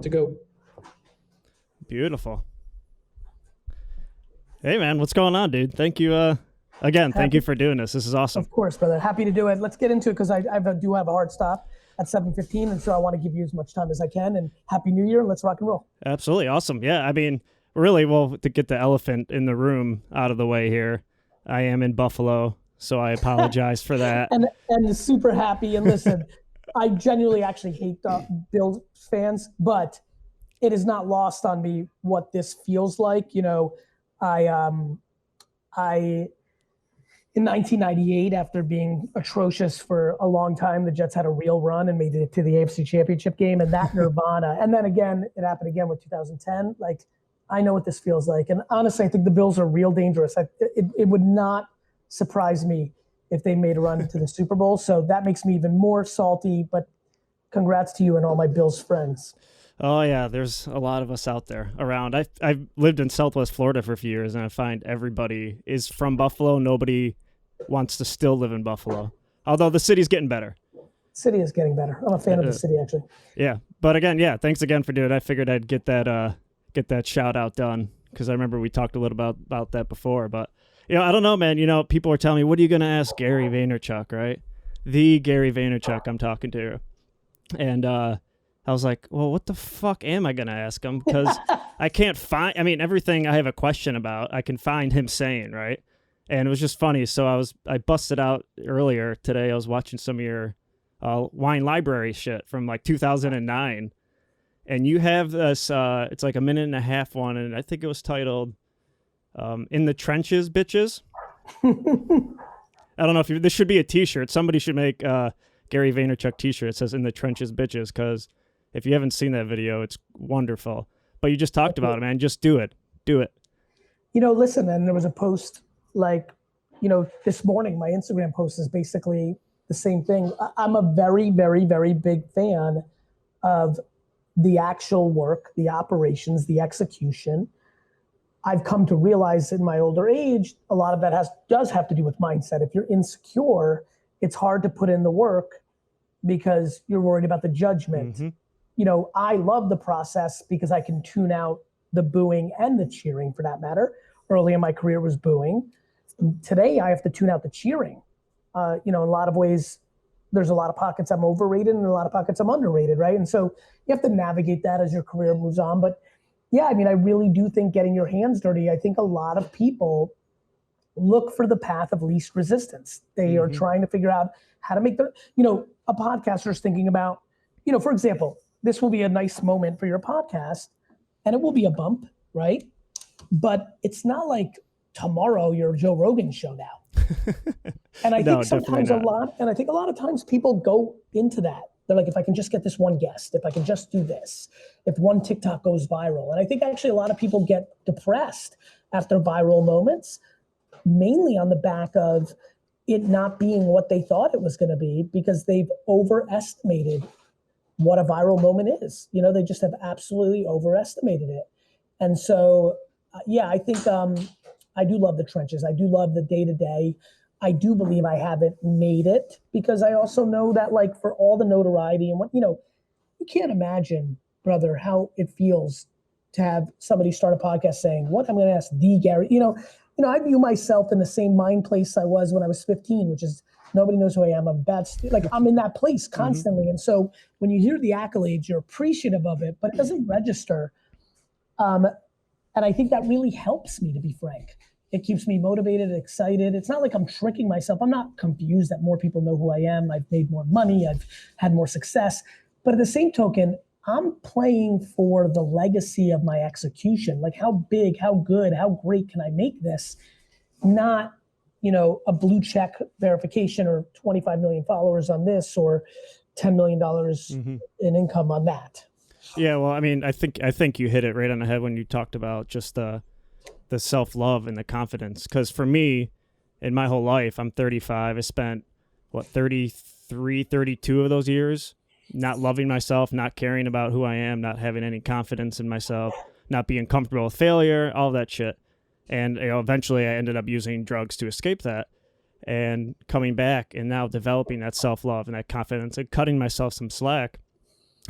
to go. Beautiful. Hey, man, what's going on, dude? Thank you. Again, thank you for doing this. This is awesome. Of course, brother. Happy to do it. Let's get into it because I do have a hard stop at 7:15, and so I want to give you as much time as I can. And Happy New Year, and let's rock and roll. Absolutely. Awesome. Yeah, I mean, really, well, to get the elephant in the room out of the way here, I am in Buffalo, so I apologize for that. And super happy. And listen, I genuinely actually hate Bills fans, but it is not lost on me what this feels like. You know, I in 1998, after being atrocious for a long time, the Jets had a real run and made it to the AFC Championship game, and that nirvana. And then again, it happened again with 2010. Like, I know what this feels like. And honestly, I think the Bills are real dangerous. It would not surprise me if they made a run to the Super Bowl. So that makes me even more salty, but congrats to you and all my Bills friends. Oh, yeah, there's a lot of us out there around. I've lived in Southwest Florida for a few years, and I find everybody is from Buffalo. Nobody wants to still live in Buffalo, although the city's getting better. City is getting better. I'm a fan of the city, actually. Yeah, but again, yeah, thanks again for doing it. I figured I'd get that shout out done because I remember we talked a little about that before. But, you know, I don't know, man. You know, people are telling me, what are you going to ask Gary Vaynerchuk, right? The Gary Vaynerchuk I'm talking to. And I was like, well, what the fuck am I going to ask him? Because I can't find, I mean, everything I have a question about, I can find him saying, right? And it was just funny. So I busted out earlier today. I was watching some of your wine library shit from like 2009. And you have this, it's like a 1.5-minute one. And I think it was titled In the Trenches, Bitches. I don't know if this should be a t-shirt. Somebody should make Gary Vaynerchuk t-shirt. It says In the Trenches, Bitches, because if you haven't seen that video, it's wonderful. But you just talked about it, man. Just do it. Do it. You know, listen, and there was a post like, you know, this morning, my Instagram post is basically the same thing. I'm a very, very, very big fan of the actual work, the operations, the execution. I've come to realize in my older age, a lot of that does have to do with mindset. If you're insecure, it's hard to put in the work because you're worried about the judgment. Mm-hmm. You know, I love the process because I can tune out the booing and the cheering for that matter. Early in my career was booing. Today, I have to tune out the cheering. You know, in a lot of ways, there's a lot of pockets I'm overrated and a lot of pockets I'm underrated, right? And so you have to navigate that as your career moves on. But yeah, I mean, I really do think getting your hands dirty, I think a lot of people look for the path of least resistance. They are trying to figure out how to make their, you know, a podcaster is thinking about, you know, for example, this will be a nice moment for your podcast and it will be a bump, right? But it's not like tomorrow your Joe Rogan show now. And I think sometimes a lot of times people go into that. They're like, if I can just get this one guest, if I can just do this, if one TikTok goes viral. And I think actually a lot of people get depressed after viral moments, mainly on the back of it not being what they thought it was going to be because they've overestimated what a viral moment is. You know, they just have absolutely overestimated it. And so, yeah, I think I do love the trenches. I do love the day-to-day. I do believe I haven't made it because I also know that, like, for all the notoriety and what, you know, you can't imagine, brother, how it feels to have somebody start a podcast saying, what I'm going to ask the Gary, you know, I view myself in the same mind place I was when I was 15, which is nobody knows who I am. I'm a bad student. Like, I'm in that place constantly. And so when you hear the accolades, you're appreciative of it, but it doesn't register. And I think that really helps me, to be frank. It keeps me motivated, excited. It's not like I'm tricking myself. I'm not confused that more people know who I am. I've made more money. I've had more success. But at the same token, I'm playing for the legacy of my execution. Like, how big, how good, how great can I make this? Not, you know, a blue check verification or 25 million followers on this or $10 million in income on that. Yeah, well, I mean, I think you hit it right on the head when you talked about just the self-love and the confidence. Because for me, in my whole life, I'm 35. I spent, 33, 32 of those years not loving myself, not caring about who I am, not having any confidence in myself, not being comfortable with failure, all that shit. And, you know, eventually I ended up using drugs to escape that and coming back and now developing that self-love and that confidence and cutting myself some slack.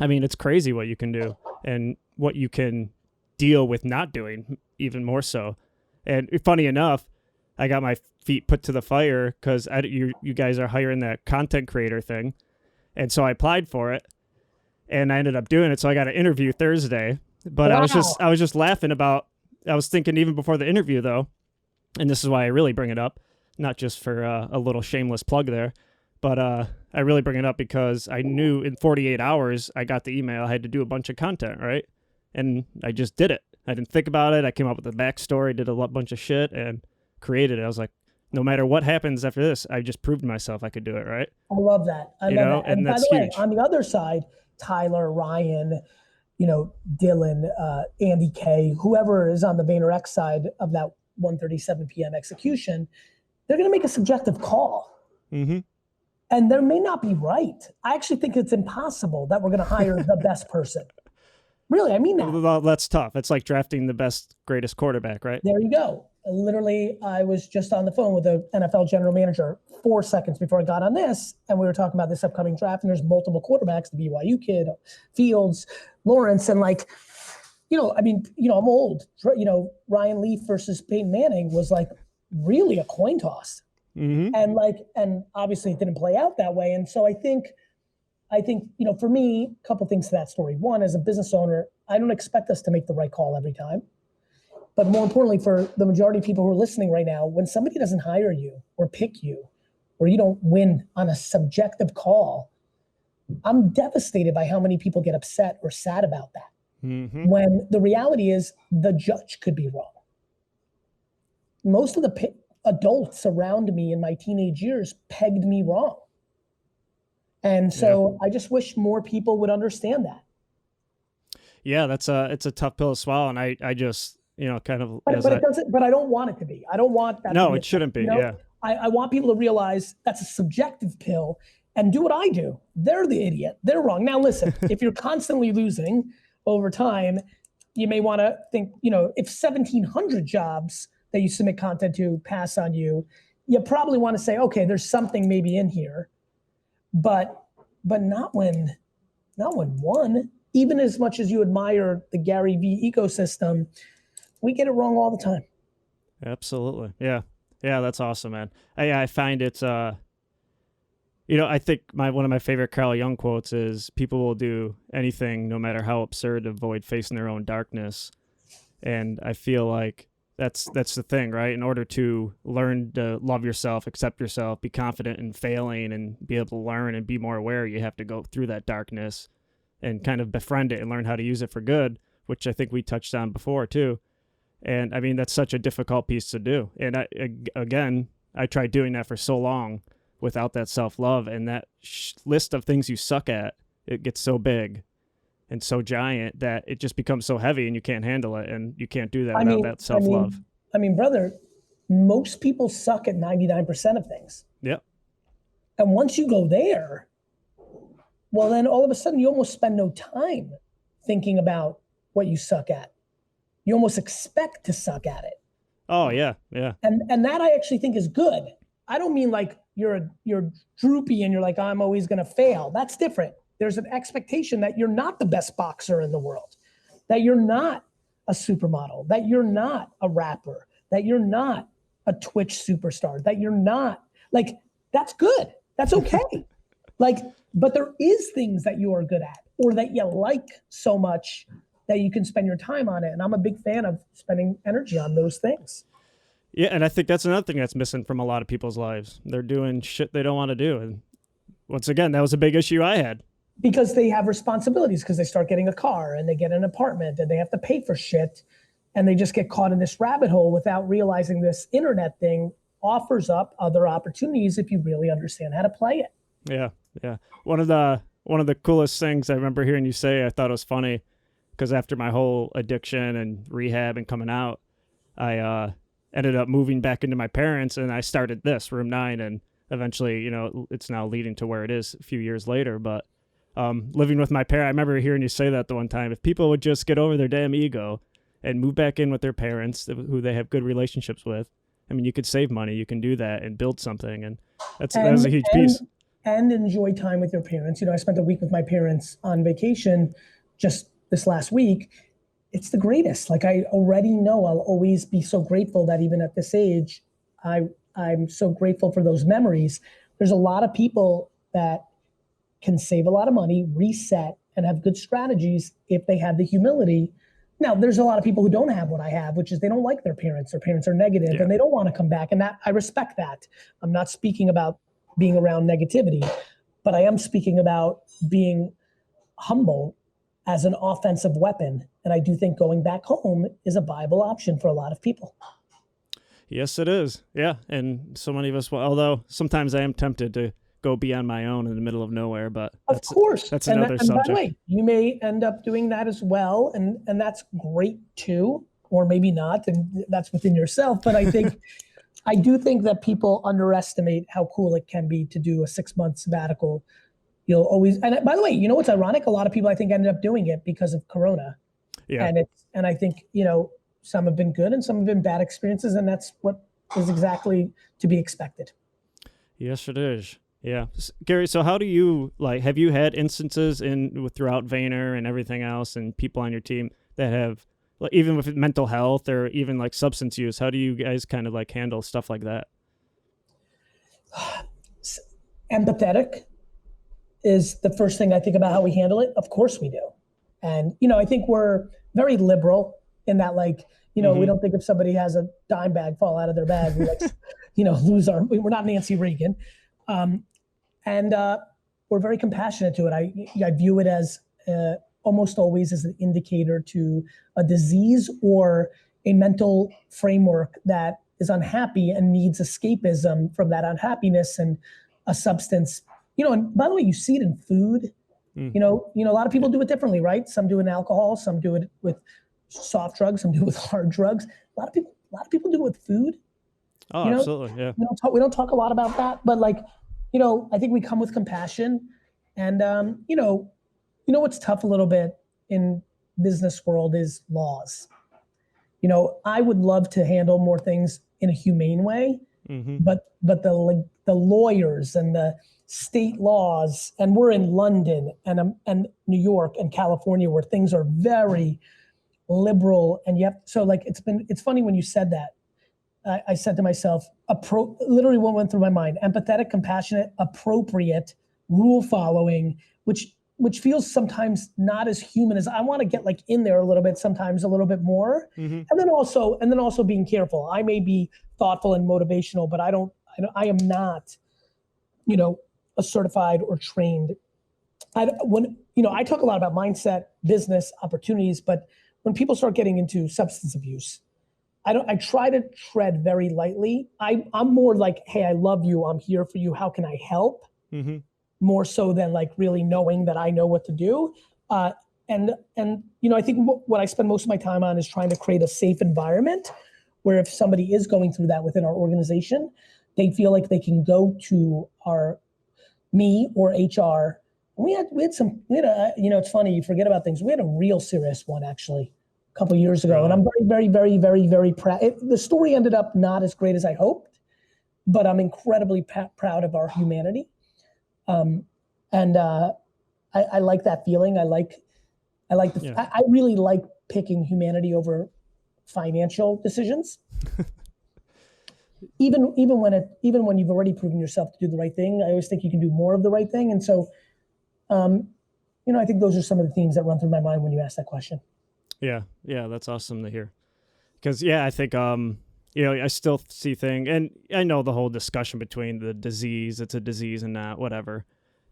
I mean, it's crazy what you can do and what you can deal with not doing, even more so. And funny enough, I got my feet put to the fire because you guys are hiring that content creator thing. And so I applied for it and I ended up doing it. So I got an interview Thursday, but Wow. I was just laughing about, I was thinking even before the interview though, and this is why I really bring it up, not just for a little shameless plug there, but I really bring it up because I knew in 48 hours I got the email. I had to do a bunch of content, right? And I just did it. I didn't think about it. I came up with a backstory, did a bunch of shit, and created it. I was like, no matter what happens after this, I just proved myself I could do it, right? I love that. I love that. And by that's the way, huge. on the other side, Tyler, Ryan, Dylan, Andy K, whoever is on the VaynerX side of that 1:37 p.m. execution, they're going to make a subjective call. Mm-hmm. And they may not be right. I actually think it's impossible that we're going to hire the best person. Really, I mean that. Well, that's tough. It's like drafting the best, greatest quarterback, right? There you go. Literally, I was just on the phone with the NFL general manager 4 seconds before I got on this, and we were talking about this upcoming draft, and there's multiple quarterbacks, the BYU kid, Fields, Lawrence, and I'm old. Ryan Leaf versus Peyton Manning was like really a coin toss. Mm-hmm. And obviously it didn't play out that way. And so I think, for me, a couple things to that story. One, as a business owner, I don't expect us to make the right call every time. But more importantly, for the majority of people who are listening right now, when somebody doesn't hire you or pick you, or you don't win on a subjective call, I'm devastated by how many people get upset or sad about that. Mm-hmm. When the reality is the judge could be wrong. Most of the adults around me in my teenage years pegged me wrong. And so I just wish more people would understand that. Yeah, it's a tough pill to swallow. And I just, kind of. But I don't want it to be. I don't want that. No, it shouldn't be. Yeah. I want people to realize that's a subjective pill and do what I do. They're the idiot. They're wrong. Now, listen, if you're constantly losing over time, you may want to think, if 1,700 jobs that you submit content to pass on you, you probably want to say, okay, there's something maybe in here, but not when one, even as much as you admire the Gary Vee ecosystem, we get it wrong all the time. Absolutely. Yeah. Yeah. That's awesome, man. I find it's, I think one of my favorite Carl Jung quotes is people will do anything, no matter how absurd, to avoid facing their own darkness. And I feel like that's the thing, right? In order to learn to love yourself, accept yourself, be confident in failing, and be able to learn and be more aware, you have to go through that darkness and kind of befriend it and learn how to use it for good, which I think we touched on before too. And I mean, that's such a difficult piece to do. And I tried doing that for so long without that self-love, and that list of things you suck at, it gets so big and so giant that it just becomes so heavy and you can't handle it, and you can't do that without that self-love. I mean, brother, most people suck at 99% of things. Yep. And once you go there, well, then all of a sudden you almost spend no time thinking about what you suck at. You almost expect to suck at it. Oh, yeah, yeah. And that I actually think is good. I don't mean like you're droopy and you're like, I'm always going to fail. That's different. There's an expectation that you're not the best boxer in the world, that you're not a supermodel, that you're not a rapper, that you're not a Twitch superstar, that you're not, like, that's good. That's okay. But there is things that you are good at or that you like so much that you can spend your time on it. And I'm a big fan of spending energy on those things. Yeah, and I think that's another thing that's missing from a lot of people's lives. They're doing shit they don't want to do. And once again, that was a big issue I had. Because they have responsibilities, because they start getting a car and they get an apartment and they have to pay for shit. And they just get caught in this rabbit hole without realizing this internet thing offers up other opportunities if you really understand how to play it. Yeah, yeah. One of the coolest things I remember hearing you say, I thought it was funny, because after my whole addiction and rehab and coming out, I ended up moving back into my parents, and I started this Room 9, and eventually, it's now leading to where it is a few years later. But living with my parents, I remember hearing you say that the one time, if people would just get over their damn ego and move back in with their parents who they have good relationships with, I mean, you could save money, you can do that and build something. And that was a huge piece. and enjoy time with your parents. You know, I spent a week with my parents on vacation just this last week. It's the greatest. Like, I already know I'll always be so grateful that even at this age, I'm so grateful for those memories. There's a lot of people that can save a lot of money, reset, and have good strategies if they have the humility. Now, there's a lot of people who don't have what I have, which is they don't like their parents. Their parents are negative, and they don't want to come back. And that, I respect that. I'm not speaking about being around negativity, but I am speaking about being humble as an offensive weapon. And I do think going back home is a viable option for a lot of people. Yes, it is. Yeah. And so many of us, although sometimes I am tempted to go be on my own in the middle of nowhere, but of course, that's another subject. By the way, you may end up doing that as well. And that's great too, or maybe not. And that's within yourself. But I think, I do think that people underestimate how cool it can be to do a 6-month sabbatical. You'll always, and by the way, you know what's ironic? A lot of people I think ended up doing it because of Corona. Yeah. And I think, you know, some have been good and some have been bad experiences, and that's what is exactly to be expected. Yes, it is. Yeah. Gary, so how do you, like, have you had instances throughout Vayner and everything else and people on your team that have, like, even with mental health or even like substance use, how do you guys kind of like handle stuff like that? Empathetic is the first thing I think about how we handle it. Of course we do. And, you know, I think we're very liberal in that, like, you know, we don't think if somebody has a dime bag fall out of their bag, we, like, you know, we're not Nancy Reagan. And we're very compassionate to it. I view it as almost always as an indicator to a disease or a mental framework that is unhappy and needs escapism from that unhappiness and a substance. You know, and by the way, you see it in food. You know, a lot of people do it differently, right? Some do it in alcohol, some do it with soft drugs, some do it with hard drugs. A lot of people do it with food. Oh, you know? absolutely, yeah. We don't talk a lot about that, but, like, you know, I think we come with compassion, and you know what's tough a little bit in business world is laws. You know, I would love to handle more things in a humane way, but the lawyers and the state laws, and we're in London and New York and California where things are very liberal, and so, like, it's funny when you said that. I said to myself, literally what went through my mind: empathetic, compassionate, appropriate, rule following, which feels sometimes not as human as I want to get, like, in there a little bit, sometimes a little bit more. And then also being careful. I may be thoughtful and motivational, but I am not, you know, a certified or trained. I talk a lot about mindset, business opportunities, but when people start getting into substance abuse, I try to tread very lightly. I'm more like, hey, I love you. I'm here for you. How can I help? More so than, like, really knowing that I know what to do. And you know, I think what I spend most of my time on is trying to create a safe environment where if somebody is going through that within our organization, they feel like they can go to me or HR. We had a, you know, it's funny, you forget about things. We had a real serious one actually a couple of years ago, and I'm very, very, very, very proud. The story ended up not as great as I hoped, but I'm incredibly proud of our humanity. I like that feeling. I really like picking humanity over financial decisions. even when you've already proven yourself to do the right thing, I always think you can do more of the right thing. And so, you know, I think those are some of the themes that run through my mind when you ask that question. Yeah, that's awesome to hear. Because, yeah, I think, you know, I still see things, and I know the whole discussion between the disease, it's a disease and not, whatever,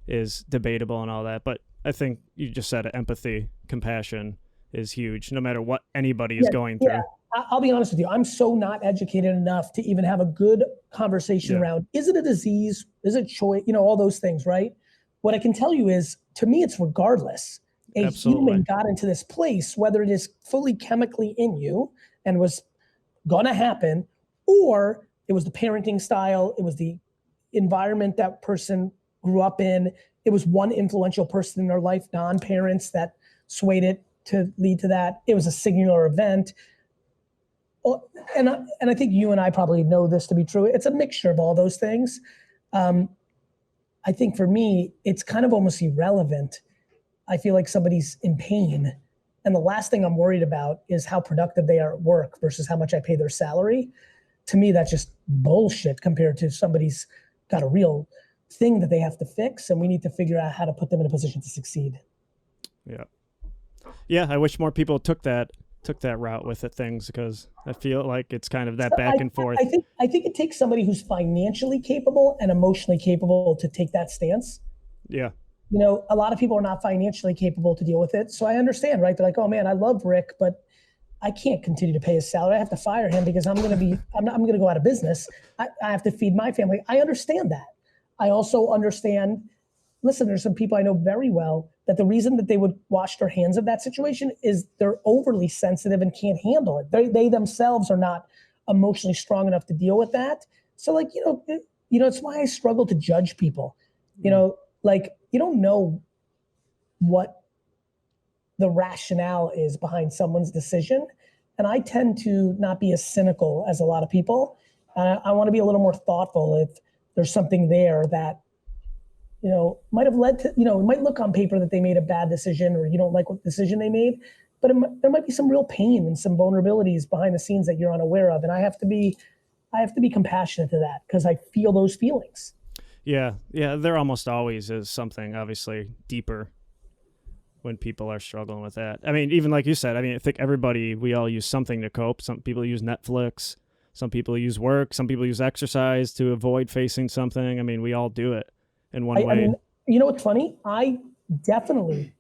is debatable and all that. But I think you just said it, empathy, compassion is huge, no matter what anybody is going through. Yeah. I'll be honest with you. I'm so not educated enough to even have a good conversation around, is it a disease? Is it choice? You know, all those things, right? What I can tell you is, to me, it's regardless. Human got into this place, whether it is fully chemically in you and was gonna happen, or it was the parenting style, it was the environment that person grew up in, it was one influential person in their life, non-parents, that swayed it to lead to that. It was a singular event. And I think you and I probably know this to be true. It's a mixture of all those things. I think for me, it's kind of almost irrelevant. I feel like somebody's in pain. And the last thing I'm worried about is how productive they are at work versus how much I pay their salary. To me, that's just bullshit compared to somebody's got a real thing that they have to fix. And we need to figure out how to put them in a position to succeed. Yeah. Yeah. I wish more people took that route with it things, because I feel like it's kind of that So back and forth. I think it takes somebody who's financially capable and emotionally capable to take that stance. Yeah. You know, a lot of people are not financially capable to deal with it. So I understand, right? They're like, oh man, I love Rick, but I can't continue to pay his salary. I have to fire him because I'm going to go out of business. I have to feed my family. I understand that. I also understand, listen, there's some people I know very well that the reason that they would wash their hands of that situation is they're overly sensitive and can't handle it. They themselves are not emotionally strong enough to deal with that. So like, it's why I struggle to judge people. Like you don't know what the rationale is behind someone's decision. And I tend to not be as cynical as a lot of people. I want to be a little more thoughtful if there's something there that, might have led to, it might look on paper that they made a bad decision or you don't like what decision they made, but there might be some real pain and some vulnerabilities behind the scenes that you're unaware of. And I have to be compassionate to that because I feel those feelings. Yeah. Yeah. There almost always is something obviously deeper when people are struggling with that. I mean, even like you said, I mean, I think we all use something to cope. Some people use Netflix, some people use work, some people use exercise to avoid facing something. I mean, we all do it in one way. I mean, you know what's funny? I definitely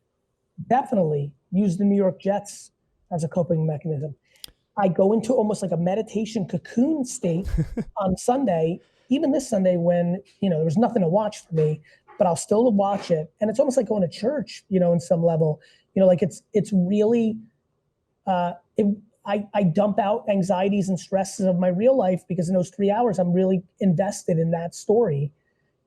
use the New York Jets as a coping mechanism. I go into almost like a meditation cocoon state on Sunday, even this Sunday when, there was nothing to watch for me, but I'll still watch it. And it's almost like going to church, in some level, like it's really, I dump out anxieties and stresses of my real life because in those 3 hours, I'm really invested in that story.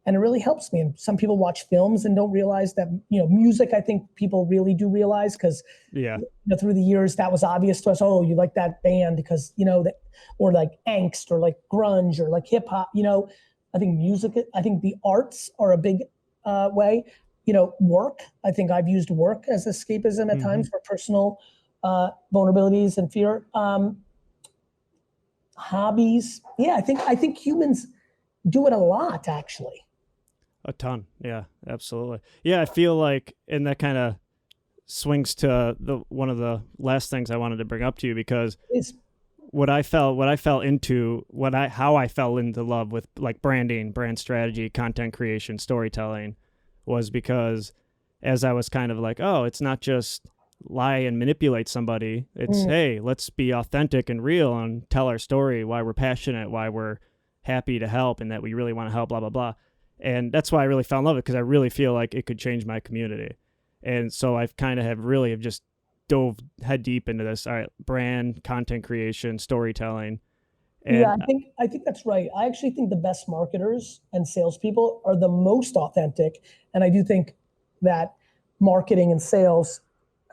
And it really helps me. And some people watch films and don't realize that, music, I think people really do realize because through the years that was obvious to us. Oh, you like that band because, that, or like angst or like grunge or like hip hop, I think I think the arts are a big way, work. I think I've used work as escapism at times for personal vulnerabilities and fear. Hobbies. Yeah, I think humans do it a lot actually. A ton. Yeah, absolutely. Yeah, I feel like, and that kind of swings to one of the last things I wanted to bring up to you, because how I fell into love with like branding, brand strategy, content creation, storytelling was because as I was kind of like, oh, it's not just lie and manipulate somebody. It's, hey, let's be authentic and real and tell our story, why we're passionate, why we're happy to help and that we really want to help, blah, blah, blah. And that's why I really fell in love with it, because I really feel like it could change my community. And so I've kind of have just dove head deep into this. All right, brand, content creation, storytelling. And yeah, I think that's right. I actually think the best marketers and salespeople are the most authentic. And I do think that marketing and sales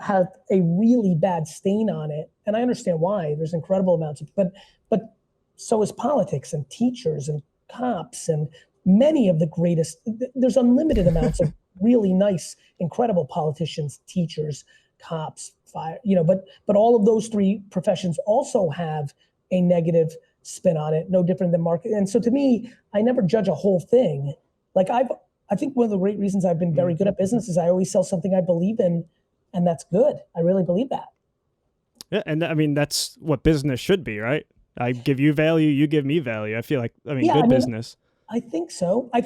have a really bad stain on it. And I understand why. There's incredible amounts of, but so is politics and teachers and cops and many of the greatest. There's unlimited amounts of really nice, incredible politicians, teachers, cops, fire, but all of those three professions also have a negative spin on it, no different than market. And so to me, I never judge a whole thing. Like I think one of the great reasons I've been very good at business is I always sell something I believe in, and that's good. I really believe that. Yeah, and I mean that's what business should be, right? I give you value, you give me value. I feel like business. I think so. I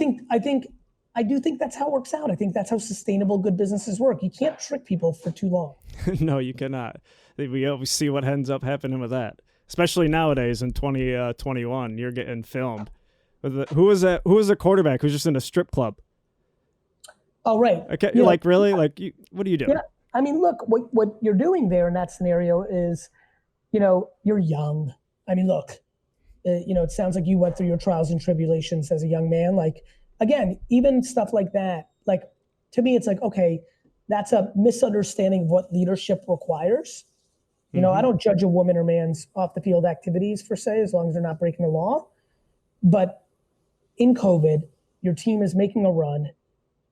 do think that's how it works out. I think that's how sustainable good businesses work. You can't trick people for too long. No, you cannot. We always see what ends up happening with that. Especially nowadays in 2021, you're getting filmed. Who was that? Who was a quarterback who's just in a strip club? Oh, right. Okay, like really? Like, what are you doing? Yeah. I mean, look, what you're doing there in that scenario is, you're young. I mean, look, it sounds like you went through your trials and tribulations as a young man. Like, again, even stuff like that, like, to me, it's like, okay, that's a misunderstanding of what leadership requires. I don't judge a woman or man's off the field activities per se, as long as they're not breaking the law. But in COVID, your team is making a run,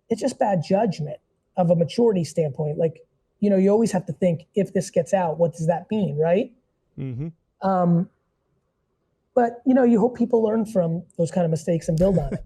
it's just bad judgment of a maturity standpoint. Like, you always have to think, if this gets out, what does that mean, right? Mm-hmm. But, you hope people learn from those kind of mistakes and build on it.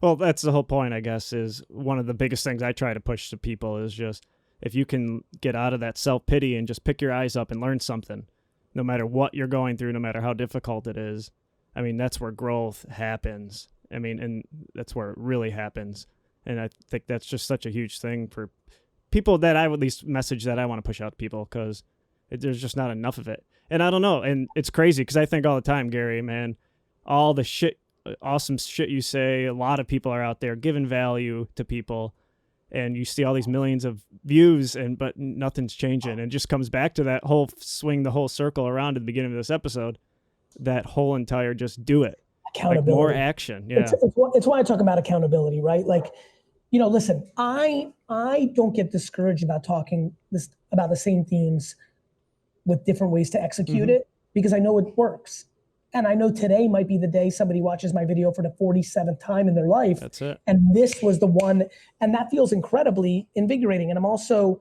Well, that's the whole point, I guess, is one of the biggest things I try to push to people is just, if you can get out of that self-pity and just pick your eyes up and learn something, no matter what you're going through, no matter how difficult it is, I mean, that's where growth happens. I mean, and that's where it really happens. And I think that's just such a huge thing for people, that I would at least message that I want to push out to people, because there's just not enough of it. And I don't know. And it's crazy because I think all the time, Gary, man, all the awesome shit you say, a lot of people are out there giving value to people, and you see all these millions of views, but nothing's changing. And it just comes back to that whole swing the whole circle around at the beginning of this episode, that whole entire just do it. Accountability. Like more action. Yeah. It's why I talk about accountability, right? Like, listen, I don't get discouraged about talking about the same themes with different ways to execute it, because I know it works. And I know today might be the day somebody watches my video for the 47th time in their life. That's it. And this was the one, and that feels incredibly invigorating. And I'm also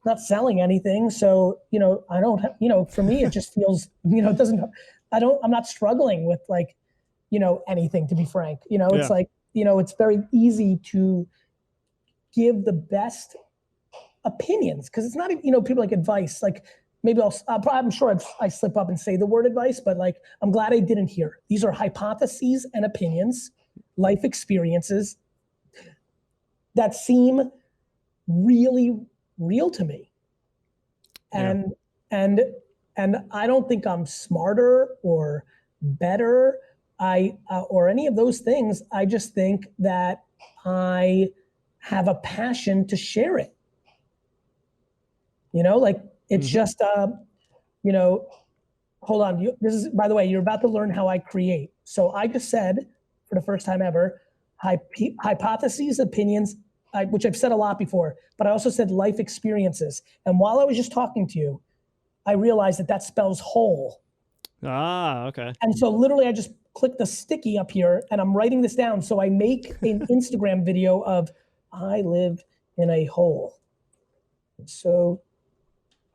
not selling anything. So, I don't, for me, it just feels, I'm not struggling with like, anything, to be frank. It's like, it's very easy to give the best opinions, because it's not, people like advice, like maybe I'm sure I slip up and say the word advice, but like, I'm glad I didn't hear. These are hypotheses and opinions, life experiences that seem really real to me. And I don't think I'm smarter or better, or any of those things. I just think that I have a passion to share it. Like, it's just, hold on. This is, by the way, you're about to learn how I create. So I just said, for the first time ever, hypotheses, opinions, which I've said a lot before, but I also said life experiences. And while I was just talking to you, I realized that spells whole. Ah, okay. And so literally I just clicked the sticky up here and I'm writing this down. So I make an Instagram video of, I live in a hole. So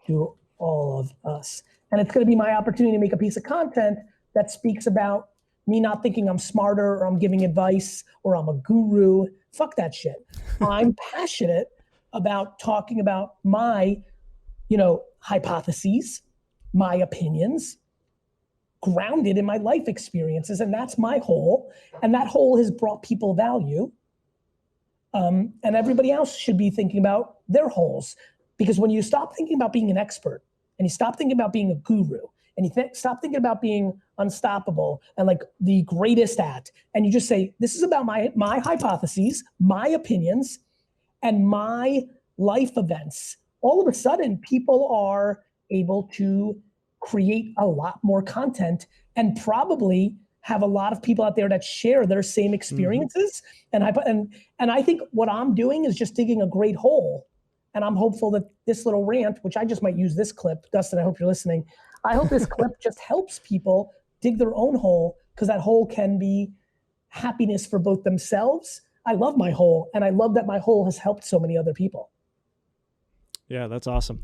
do all of us. And it's going to be my opportunity to make a piece of content that speaks about me not thinking I'm smarter or I'm giving advice or I'm a guru. Fuck that shit. I'm passionate about talking about my, hypotheses, my opinions, grounded in my life experiences. And that's my hole. And that hole has brought people value. And everybody else should be thinking about their holes. Because when you stop thinking about being an expert, and you stop thinking about being a guru, and you stop thinking about being unstoppable and like the greatest at, and you just say, this is about my hypotheses, my opinions, and my life events, all of a sudden people are able to create a lot more content and probably have a lot of people out there that share their same experiences. And I think what I'm doing is just digging a great hole. And I'm hopeful that this little rant, which I just might use this clip, Dustin, I hope you're listening. I hope this clip just helps people dig their own hole, because that hole can be happiness for both themselves. I love my hole, and I love that my hole has helped so many other people. Yeah, that's awesome.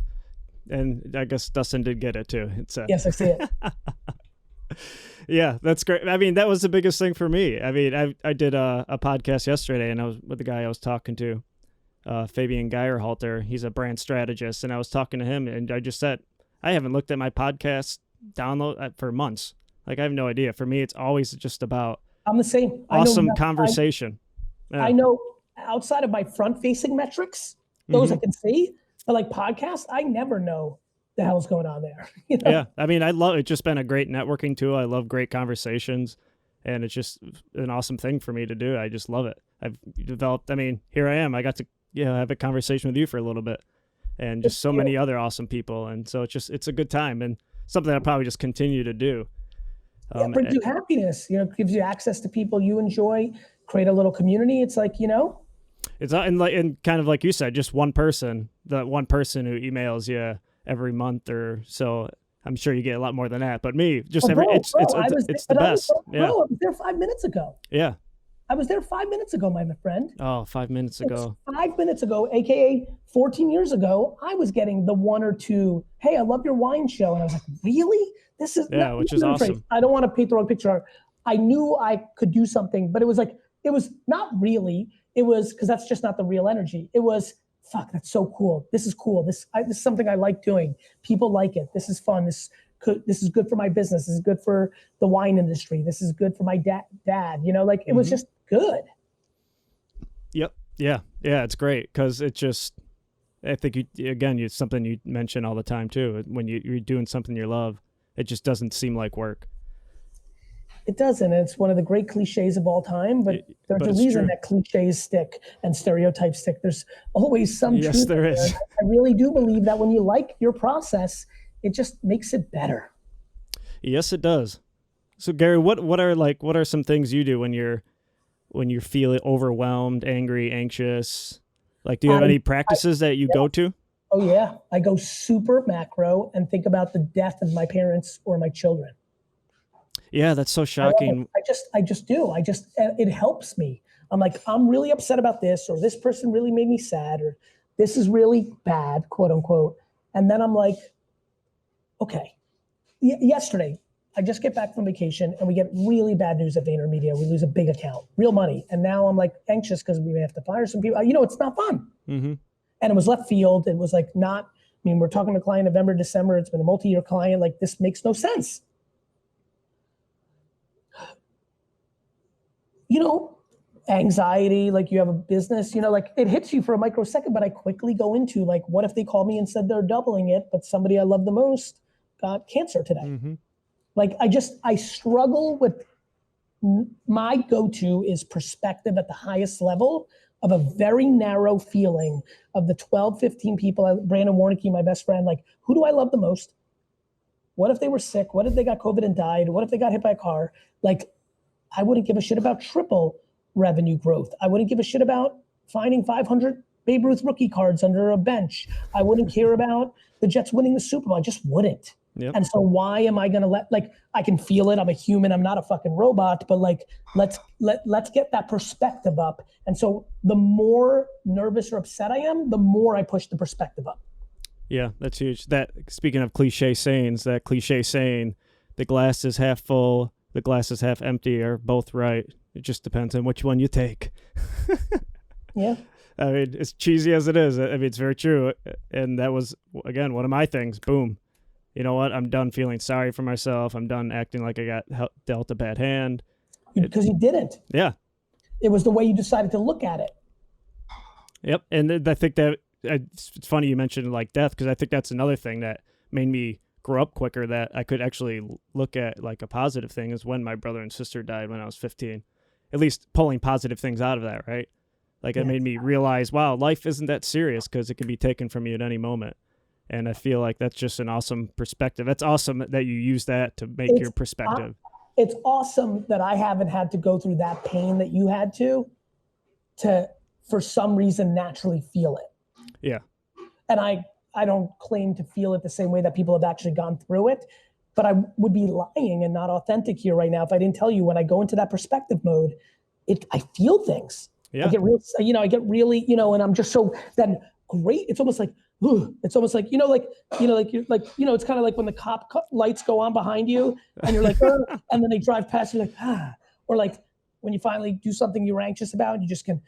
And I guess Dustin did get it too. Yes, I see it. Yeah, that's great. I mean, that was the biggest thing for me. I mean, I did a podcast yesterday, and I was with the guy I was talking to. Fabian Geierhalter, he's a brand strategist, and I was talking to him, and I just said, I haven't looked at my podcast download for months. Like, I have no idea. For me, it's always just about I'm the same. Awesome conversation. I know outside of my front-facing metrics, those I can see, but like podcasts, I never know the hell's going on there. Yeah, I mean, I love it. Just been a great networking tool. I love great conversations, and it's just an awesome thing for me to do. I just love it. I've developed. I mean, here I am. I got to have a conversation with you for a little bit, and just so many other awesome people. And so it's a good time, and something I'll probably just continue to do. It brings you happiness, gives you access to people you enjoy, create a little community. It's like, it's not, and kind of like you said, just one person, that one person who emails you every month or so. I'm sure you get a lot more than that, but me, just it's the best. I was there 5 minutes ago. Yeah. I was there 5 minutes ago, my friend. Oh, 5 minutes ago. 5 minutes ago, aka 14 years ago, I was getting the one or two, hey, I love your wine show. And I was like, really? This is Yeah, which is awesome. I don't want to paint the wrong picture. I knew I could do something, but it was not really. It was because that's just not the real energy. It was, fuck, that's so cool. This is cool. This is something I like doing. People like it. This is fun. This is good for my business. This is good for the wine industry. This is good for my dad. Like it was just good. Yep. Yeah. Yeah. It's great because it just, I think it's something you mention all the time too. When you're doing something you love, it just doesn't seem like work. It doesn't. It's one of the great cliches of all time, but there's a reason that cliches stick and stereotypes stick. There's always some truth. Yes, there is. I really do believe that when you like your process, it just makes it better. Yes, it does. So Gary, what are some things you do when you're feeling overwhelmed, angry, anxious? Like, do you have any practices that you go to? Oh yeah. I go super macro and think about the death of my parents or my children. Yeah, that's so shocking. I just do. It helps me. I'm like, I'm really upset about this, or this person really made me sad, or this is really bad, quote unquote. And then I'm like, okay. Yesterday, I just get back from vacation and we get really bad news at VaynerMedia. We lose a big account, real money. And now I'm like anxious because we may have to fire some people. It's not fun. Mm-hmm. And it was left field. It was like we're talking to a client November, December. It's been a multi-year client. Like, this makes no sense. Anxiety, like you have a business, like it hits you for a microsecond, but I quickly go into like, what if they called me and said they're doubling it, but somebody I love the most got cancer today? Mm-hmm. Like, I struggle with, my go-to is perspective at the highest level of a very narrow feeling of the 12, 15 people, Brandon Warnke, my best friend, like, who do I love the most? What if they were sick? What if they got COVID and died? What if they got hit by a car? Like, I wouldn't give a shit about triple revenue growth. I wouldn't give a shit about finding 500 Babe Ruth rookie cards under a bench. I wouldn't care about the Jets winning the Super Bowl. I just wouldn't. Yep. And so why am I going to I can feel it. I'm a human. I'm not a fucking robot, but like, let's get that perspective up. And so the more nervous or upset I am, the more I push the perspective up. Yeah, that's huge. That, speaking of cliche sayings, that cliche saying, the glass is half full, the glass is half empty, are both right. It just depends on which one you take. Yeah. I mean, as cheesy as it is, I mean, it's very true. And that was, again, one of my things. Boom. You know what? I'm done feeling sorry for myself. I'm done acting like I got dealt a bad hand. Because you didn't. Yeah. It was the way you decided to look at it. Yep. And I think that it's funny you mentioned like death, because I think that's another thing that made me grow up quicker, that I could actually look at like a positive thing, is when my brother and sister died when I was 15. At least pulling positive things out of that, right? Like, it made me realize, wow, life isn't that serious, because it can be taken from you at any moment. And I feel like that's just an awesome perspective. That's awesome that you use that to make your perspective. It's awesome that I haven't had to go through that pain that you had to for some reason, naturally feel it. Yeah. And I don't claim to feel it the same way that people have actually gone through it, but I would be lying and not authentic here right now if I didn't tell you, when I go into that perspective mode, I feel things. Yeah. I get really, and I'm just so then great. It's almost like, it's almost like, it's kind of like when the cop lights go on behind you and you're like, and then they drive past you like, or like when you finally do something you were anxious about and you just can,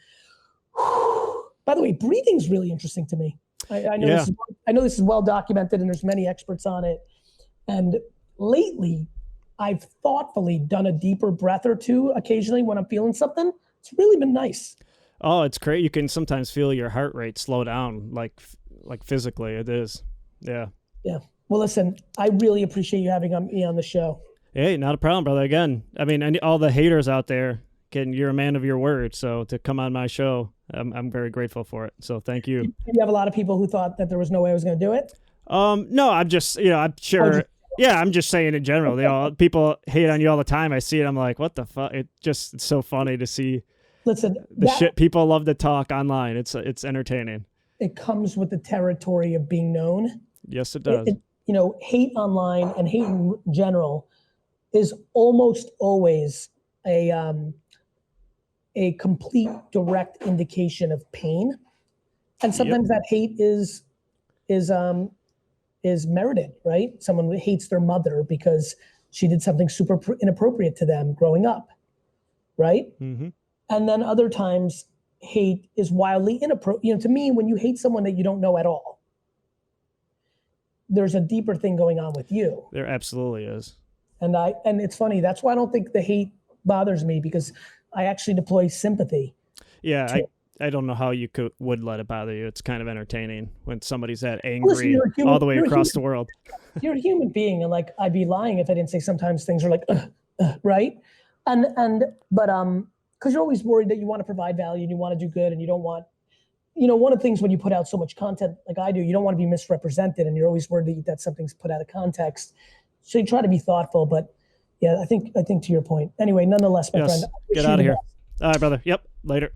by the way, breathing's really interesting to me. I know this is well documented and there's many experts on it. And lately I've thoughtfully done a deeper breath or two occasionally when I'm feeling something. It's really been nice. Oh, it's great. You can sometimes feel your heart rate slow down, like physically. It is. Yeah. Yeah. Well, listen, I really appreciate you having me on the show. Hey, not a problem, brother. Again, I mean, all the haters out there, you're a man of your word. So to come on my show, I'm very grateful for it. So thank you. You have a lot of people who thought that there was no way I was going to do it? No, I'm just, I'm sure. Yeah, I'm just saying in general, people hate on you all the time. I see it. I'm like, what the fuck? It's so funny to see. Listen, shit people love to talk online. It's entertaining. It comes with the territory of being known. Yes, it does. Hate online and hate in general is almost always a complete direct indication of pain. And sometimes that hate is merited, right? Someone hates their mother because she did something super inappropriate to them growing up, right? Mm-hmm. And then other times hate is wildly inappropriate. You know, to me, when you hate someone that you don't know at all, there's a deeper thing going on with you. There absolutely is. And it's funny. That's why I don't think the hate bothers me, because I actually deploy sympathy. Yeah, I don't know how you would let it bother you. It's kind of entertaining when somebody's that angry all the way across the world. You're a human being, and like I'd be lying if I didn't say sometimes things are like, right? But because you're always worried that you want to provide value and you want to do good and you don't want, you know, one of the things when you put out so much content like I do, you don't want to be misrepresented, and you're always worried that something's put out of context. So you try to be thoughtful, but yeah, I think to your point. Anyway, nonetheless, my friend, Get out of here. All right, brother. Yep. Later.